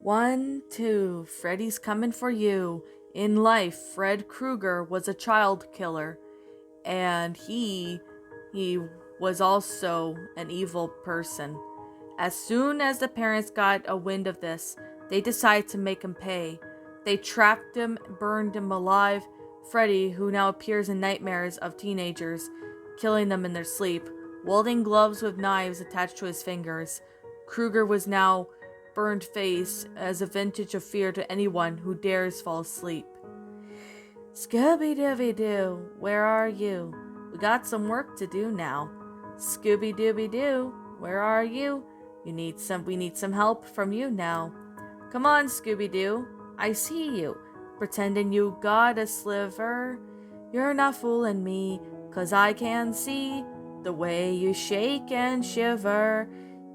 1, 2, Freddy's coming for you. In life, Fred Krueger was a child killer, and he was also an evil person. As soon as the parents got a wind of this, they decided to make him pay. They trapped him, burned him alive. Freddy, who now appears in nightmares of teenagers, killing them in their sleep, wielding gloves with knives attached to his fingers. Krueger was now burned face as a vintage of fear to anyone who dares fall asleep. Scooby-Dooby-Doo, where are you? We got some work to do now. Scooby-Dooby-Doo, where are you? We need some help from you now. Come on, Scooby-Doo, I see you, pretending you got a sliver. You're not fooling me, 'cause I can see the way you shake and shiver.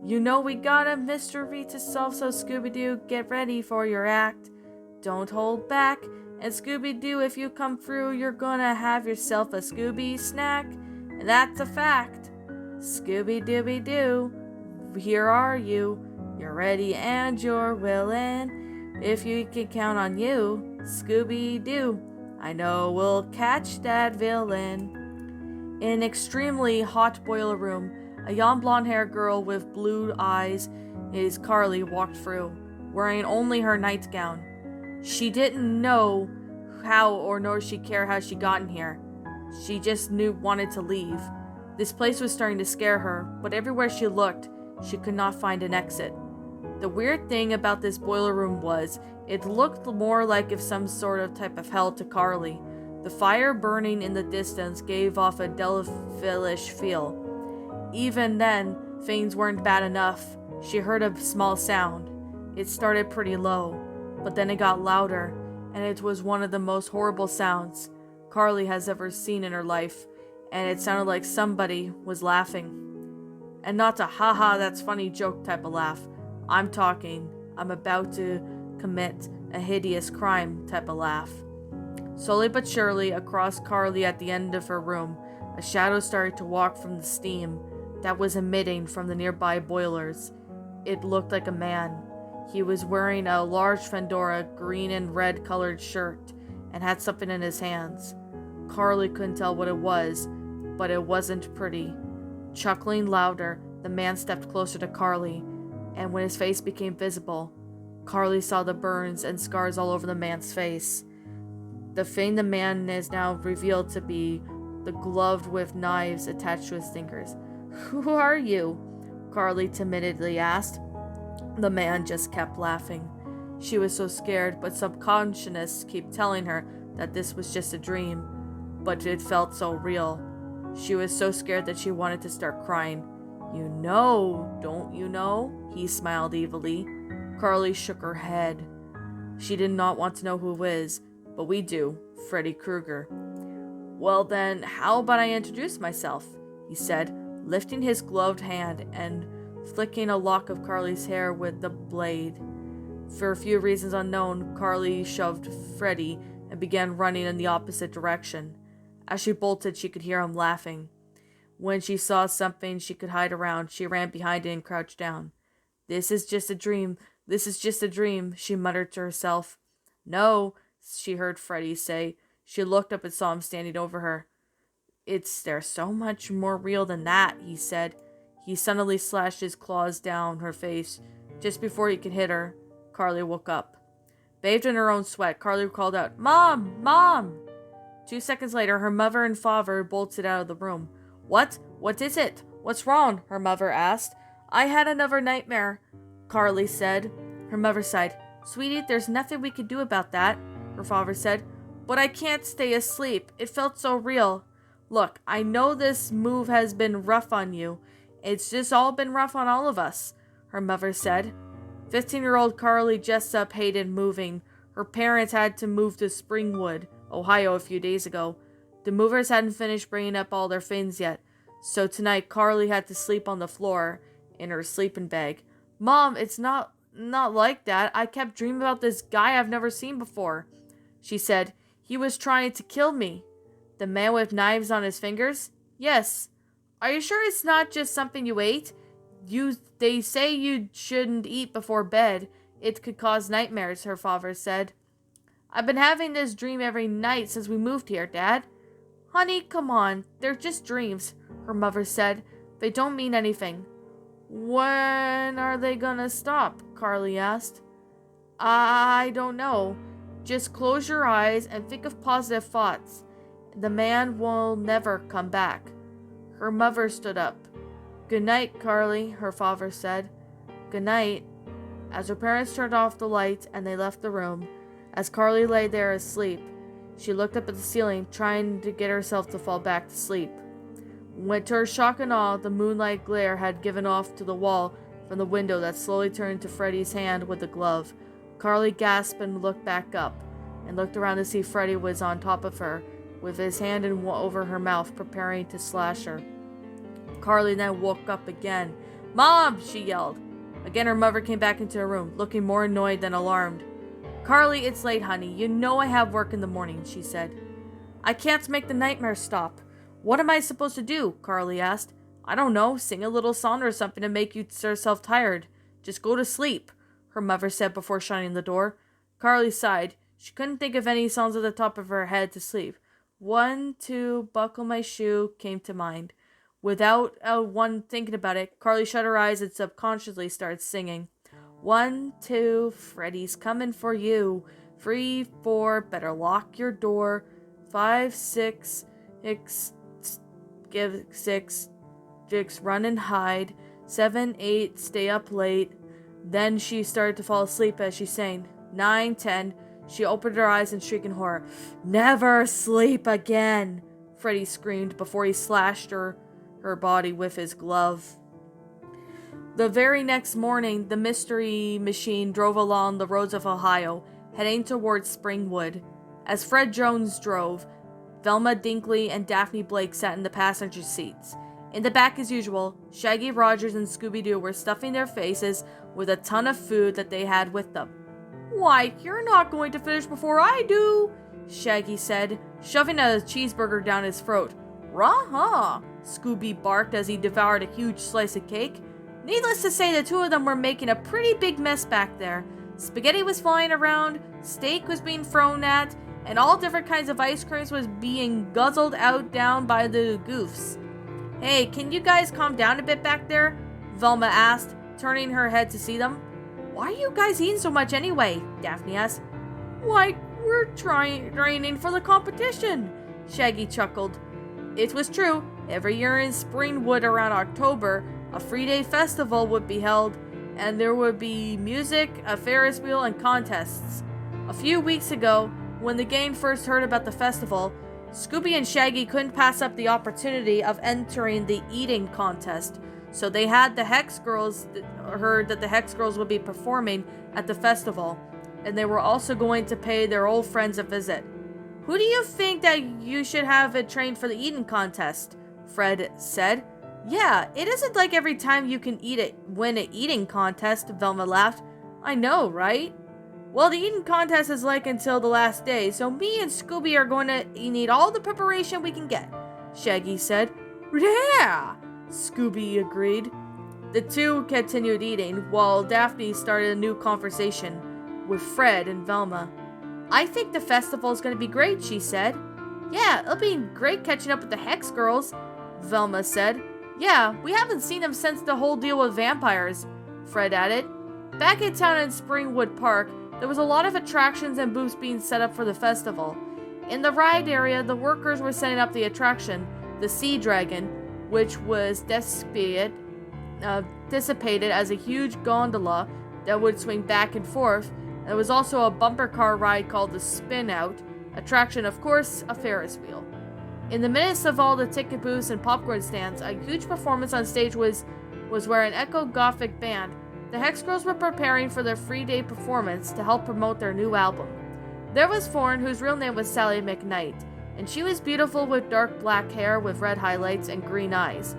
You know we got a mystery to solve, so Scooby-Doo, get ready for your act. Don't hold back, and Scooby-Doo, if you come through, you're gonna have yourself a Scooby snack, and that's a fact. Scooby-Dooby-Doo, here are you. You're ready and you're willing. If you can count on you, Scooby-Doo, I know we'll catch that villain. In an extremely hot boiler room, a young blonde-haired girl with blue eyes, Carly, walked through, wearing only her nightgown. She didn't know how or nor she cared how she got in here. She just wanted to leave. This place was starting to scare her, but everywhere she looked, she could not find an exit. The weird thing about this boiler room was, it looked more like if some sort of type of hell to Carly. The fire burning in the distance gave off a devilish feel. Even then, things weren't bad enough. She heard a small sound. It started pretty low, but then it got louder, and it was one of the most horrible sounds Carly has ever seen in her life, and it sounded like somebody was laughing. And not a haha that's funny joke type of laugh. I'm about to commit a hideous crime type of laugh. Slowly but surely, across Carly at the end of her room, a shadow started to walk from the steam that was emitting from the nearby boilers. It looked like a man. He was wearing a large fedora, green and red colored shirt, and had something in his hands. Carly couldn't tell what it was, but it wasn't pretty. Chuckling louder, the man stepped closer to Carly, and when his face became visible, Carly saw the burns and scars all over the man's face. The thing the man is now revealed to be the glove with knives attached to his fingers. "Who are you?" Carly timidly asked. The man just kept laughing. She was so scared, but subconsciousness kept telling her that this was just a dream, but it felt so real. She was so scared that she wanted to start crying. "You know, don't you know?" He smiled evilly. Carly shook her head. She did not want to know who it was, but we do, Freddy Krueger. "Well then, how about I introduce myself?" he said, lifting his gloved hand and flicking a lock of Carly's hair with the blade. For a few reasons unknown, Carly shoved Freddy and began running in the opposite direction. As she bolted, she could hear him laughing. When she saw something she could hide around, she ran behind it and crouched down. "This is just a dream. This is just a dream," she muttered to herself. "No," she heard Freddy say. She looked up and saw him standing over her. They're so much more real than that," he said. He suddenly slashed his claws down her face. Just before he could hit her, Carly woke up. Bathed in her own sweat, Carly called out, "Mom! Mom!" 2 seconds later, her mother and father bolted out of the room. What? What is it? What's wrong?" her mother asked. "I had another nightmare," Carly said. Her mother sighed. "Sweetie, there's nothing we can do about that," her father said. "But I can't stay asleep. It felt so real. Look, I know this move has been rough on you. It's just all been rough on all of us," her mother said. 15-year-old Carly Jessup hated moving. Her parents had to move to Springwood, Ohio a few days ago. The movers hadn't finished bringing up all their things yet, so tonight Carly had to sleep on the floor in her sleeping bag. "Mom, it's not like that. I kept dreaming about this guy I've never seen before," she said. "He was trying to kill me." "The man with knives on his fingers?" "Yes." "Are you sure it's not just something you ate? They say you shouldn't eat before bed. It could cause nightmares, her father said. I've been having this dream every night since we moved here, Dad. Honey, come on. They're just dreams, her mother said. They don't mean anything. When are they gonna stop? Carly asked. I don't know. Just close your eyes and think of positive thoughts. The man will never come back. Her mother stood up. Good night, Carly, her father said. Good night. As her parents turned off the lights and they left the room, as Carly lay there asleep, she looked up at the ceiling, trying to get herself to fall back to sleep. When to her shock and awe, the moonlight glare had given off to the wall from the window that slowly turned to Freddy's hand with the glove. Carly gasped and looked back up, and looked around to see Freddy was on top of her, with his hand over her mouth, preparing to slash her. Carly then woke up again. Mom! She yelled. Again her mother came back into her room, looking more annoyed than alarmed. Carly, it's late, honey. You know I have work in the morning, she said. I can't make the nightmares stop. What am I supposed to do? Carly asked. I don't know. Sing a little song or something to make yourself tired. Just go to sleep, her mother said before shutting the door. Carly sighed. She couldn't think of any songs at the top of her head to sleep. 1, 2, buckle my shoe came to mind. Without one thinking about it, Carly shut her eyes and subconsciously started singing. 1, 2, Freddy's coming for you. 3, 4, better lock your door. 5, 6, 6, run and hide. 7, 8, stay up late. Then she started to fall asleep as she sang. 9, 10, she opened her eyes and shrieked in horror. Never sleep again, Freddy screamed before he slashed her body with his glove. The very next morning, the mystery machine drove along the roads of Ohio, heading towards Springwood. As Fred Jones drove, Velma Dinkley and Daphne Blake sat in the passenger seats. In the back as usual, Shaggy Rogers and Scooby-Doo were stuffing their faces with a ton of food that they had with them. Why, you're not going to finish before I do, Shaggy said, shoving a cheeseburger down his throat. Rah-ha! Scooby barked as he devoured a huge slice of cake. Needless to say, the two of them were making a pretty big mess back there. Spaghetti was flying around, steak was being thrown at, and all different kinds of ice creams was being guzzled out down by the goofs. Hey, can you guys calm down a bit back there? Velma asked, turning her head to see them. Why are you guys eating so much anyway? Daphne asked. Why, we're training for the competition, Shaggy chuckled. It was true. Every year in Springwood around October, a free-day festival would be held, and there would be music, a Ferris wheel, and contests. A few weeks ago, when the gang first heard about the festival, Scooby and Shaggy couldn't pass up the opportunity of entering the eating contest, so they had the Hex Girls heard that the Hex Girls would be performing at the festival, and they were also going to pay their old friends a visit. Who do you think that you should have it trained for the eating contest? Fred said. Yeah, it isn't like every time you can win an eating contest, Velma laughed. I know, right? Well, the eating contest is like until the last day, so me and Scooby are going to need all the preparation we can get, Shaggy said. Yeah, Scooby agreed. The two continued eating, while Daphne started a new conversation with Fred and Velma. I think the festival is going to be great, she said. Yeah, it'll be great catching up with the Hex Girls, Velma said. Yeah, we haven't seen them since the whole deal with vampires, Fred added. Back in town in Springwood Park, there was a lot of attractions and booths being set up for the festival. In the ride area, the workers were setting up the attraction, the Sea Dragon, which was dissipated as a huge gondola that would swing back and forth. There was also a bumper car ride called the Spin Out attraction, of course, a Ferris wheel. In the midst of all the ticket booths and popcorn stands, a huge performance on stage was where an echo-gothic band, the Hex Girls, were preparing for their free-day performance to help promote their new album. There was Thorn, whose real name was Sally McKnight, and she was beautiful with dark black hair with red highlights and green eyes.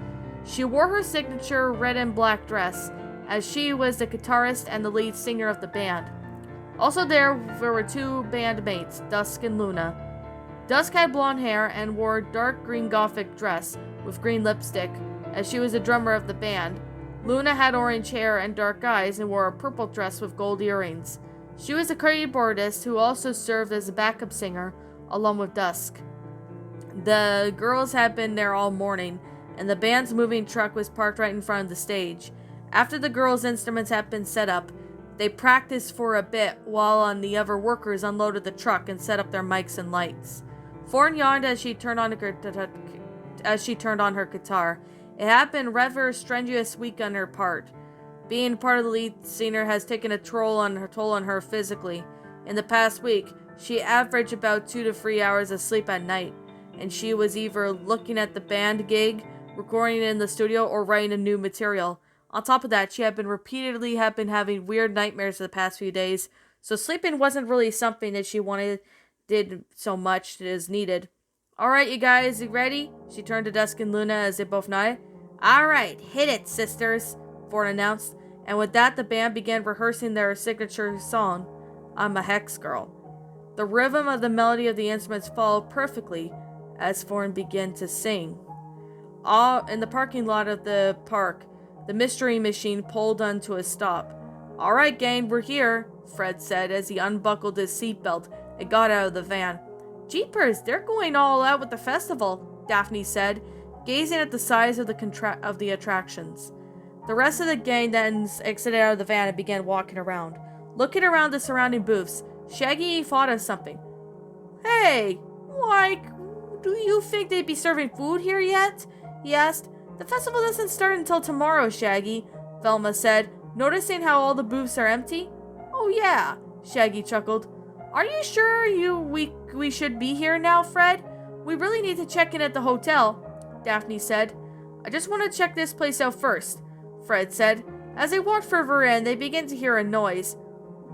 She wore her signature red and black dress, as she was the guitarist and the lead singer of the band. Also there were two bandmates, Dusk and Luna. Dusk had blonde hair and wore a dark green gothic dress with green lipstick, as she was the drummer of the band. Luna had orange hair and dark eyes and wore a purple dress with gold earrings. She was a keyboardist who also served as a backup singer, along with Dusk. The girls had been there all morning, and the band's moving truck was parked right in front of the stage. After the girls' instruments had been set up, they practiced for a bit while the other workers unloaded the truck and set up their mics and lights. Thorn yawned as she turned on her guitar. It had been a rather strenuous week on her part. Being part of the lead singer has taken a toll on her physically. In the past week, she averaged about 2 to 3 hours of sleep at night, and she was either looking at the band gig, recording in the studio, or writing new material. On top of that, she had been having weird nightmares the past few days, so sleeping wasn't really something that she did so much as needed. Alright, you guys, you ready? She turned to Dusk and Luna as they both nodded. Alright, hit it, sisters, Ford announced, and with that, the band began rehearsing their signature song, I'm a Hex Girl. The rhythm of the melody of the instruments followed perfectly as Ford began to sing. All in the parking lot of the park, the mystery machine pulled onto a stop. Alright, gang, we're here, Fred said as he unbuckled his seatbelt and got out of the van. Jeepers, they're going all out with the festival, Daphne said, gazing at the size of the attractions. The rest of the gang then exited out of the van and began walking around. Looking around the surrounding booths, Shaggy thought of something. Hey, do you think they'd be serving food here yet? He asked. The festival doesn't start until tomorrow, Shaggy, Velma said, noticing how all the booths are empty. Oh yeah, Shaggy chuckled. Are you sure we should be here now, Fred? We really need to check in at the hotel, Daphne said. I just want to check this place out first, Fred said. As they walked further in, they began to hear a noise.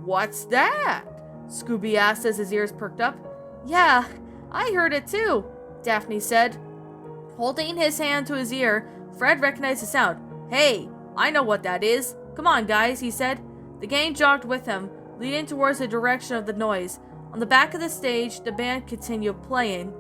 What's that? Scooby asked as his ears perked up. Yeah, I heard it too, Daphne said. Holding his hand to his ear, Fred recognized the sound. Hey, I know what that is. Come on, guys, he said. The gang jogged with him, leading towards the direction of the noise. On the back of the stage, the band continued playing.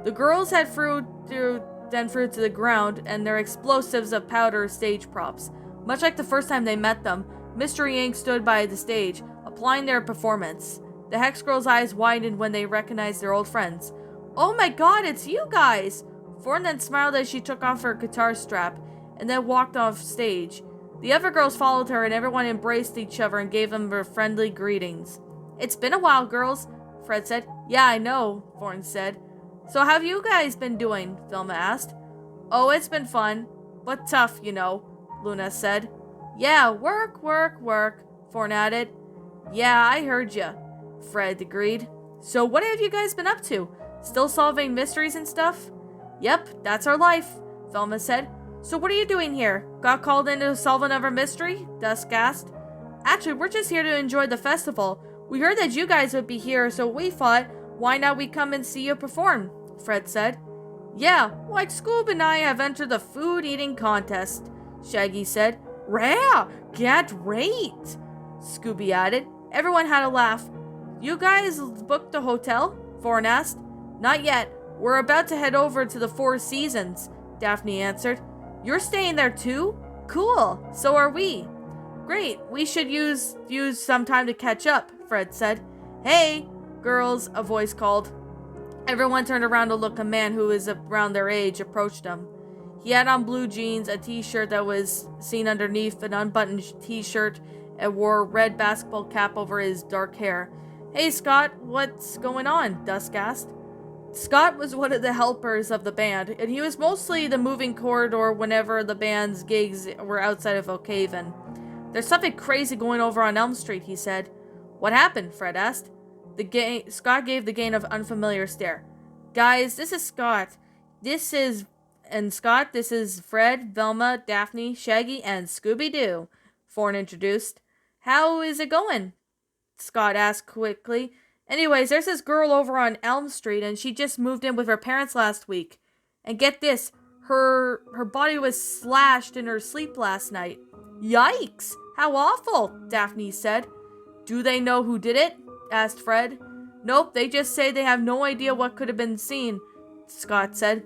The girls had threw to the ground and their explosives of powder stage props. Much like the first time they met them, Mystery Inc. stood by the stage, applying their performance. The Hex Girls' eyes widened when they recognized their old friends. Oh my god, it's you guys! Thorn then smiled as she took off her guitar strap and then walked off stage. The other girls followed her and everyone embraced each other and gave them their friendly greetings. It's been a while, girls, Fred said. Yeah, I know, Thorn said. So how have you guys been doing? Velma asked. Oh, it's been fun, but tough, you know, Luna said. Yeah, work, Thorn added. Yeah, I heard ya, Fred agreed. So what have you guys been up to? Still solving mysteries and stuff? Yep, that's our life, Velma said. So what are you doing here? Got called in to solve another mystery? Dusk asked. Actually, we're just here to enjoy the festival. We heard that you guys would be here, so we thought, why not we come and see you perform? Fred said. Yeah, like Scoob and I have entered the food eating contest, Shaggy said. Rare! Can't wait! Scooby added. Everyone had a laugh. You guys booked the hotel? Thorn asked. Not yet. We're about to head over to the Four Seasons, Daphne answered. You're staying there too? Cool. So are we. Great. We should use some time to catch up, Fred said. Hey, girls, a voice called. Everyone turned around to look. A man who was around their age approached them. He had on blue jeans, a t-shirt that was seen underneath an unbuttoned t-shirt, and wore a red basketball cap over his dark hair. Hey, Scott, what's going on? Dusk asked. Scott was one of the helpers of the band, and he was mostly the moving corridor whenever the band's gigs were outside of Oakhaven. There's something crazy going over on Elm Street, he said. What happened? Fred asked. Scott gave the gang an unfamiliar stare. Guys, this is Scott. This is Fred, Velma, Daphne, Shaggy, and Scooby-Doo, Thorn introduced. How is it going? Scott asked quickly. Anyways, there's this girl over on Elm Street, and she just moved in with her parents last week. And get this, her body was slashed in her sleep last night. Yikes! How awful, Daphne said. Do they know who did it? Asked Fred. Nope, they just say they have no idea what could have been seen, Scott said.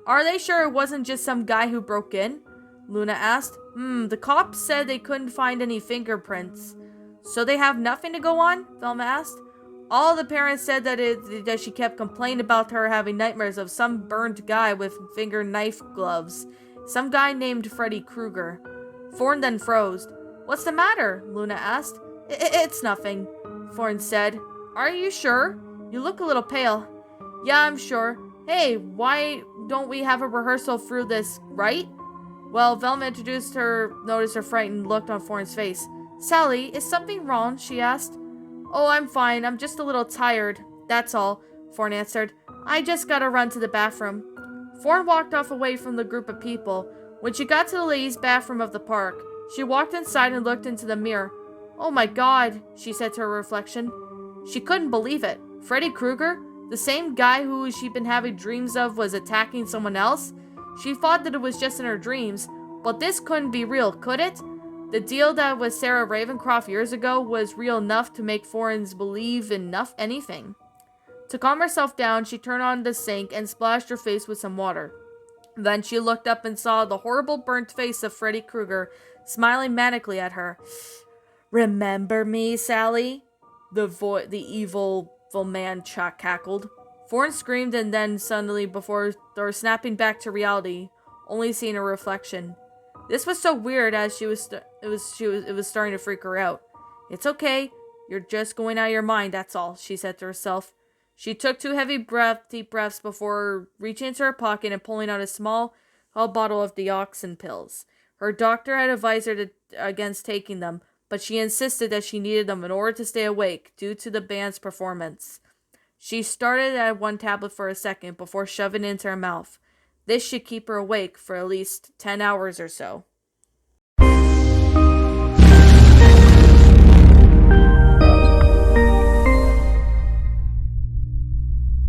Are they sure it wasn't just some guy who broke in? Luna asked. The cops said they couldn't find any fingerprints. So they have nothing to go on? Velma asked. All the parents said that she kept complaining about her having nightmares of some burned guy with finger knife gloves. Some guy named Freddy Krueger. Thorn then froze. What's the matter? Luna asked. It's nothing, Thorn said. Are you sure? You look a little pale. Yeah, I'm sure. Hey, why don't we have a rehearsal through this, right? Well, Velma noticed her frightened look on Thorn's face. Sally, is something wrong? She asked. Oh, I'm fine. I'm just a little tired. That's all, Thorn answered. I just gotta run to the bathroom. Thorn walked off away from the group of people. When she got to the ladies' bathroom of the park, she walked inside and looked into the mirror. Oh my god, she said to her reflection. She couldn't believe it. Freddy Krueger, the same guy who she'd been having dreams of, was attacking someone else? She thought that it was just in her dreams, but this couldn't be real, could it? The deal that was Sarah Ravencroft years ago was real enough to make Thorns believe in anything. To calm herself down, she turned on the sink and splashed her face with some water. Then she looked up and saw the horrible burnt face of Freddy Krueger smiling manically at her. Remember me, Sally? The evil man cackled. Thorn screamed and then suddenly, before snapping back to reality, only seeing a reflection. This was so weird as it was starting to freak her out. It's okay. You're just going out of your mind, that's all, she said to herself. She took 2 deep breaths before reaching into her pocket and pulling out a small bottle of dioxin pills. Her doctor had advised her against taking them, but she insisted that she needed them in order to stay awake due to the band's performance. She started at 1 tablet for a second before shoving it into her mouth. This should keep her awake for at least 10 hours or so.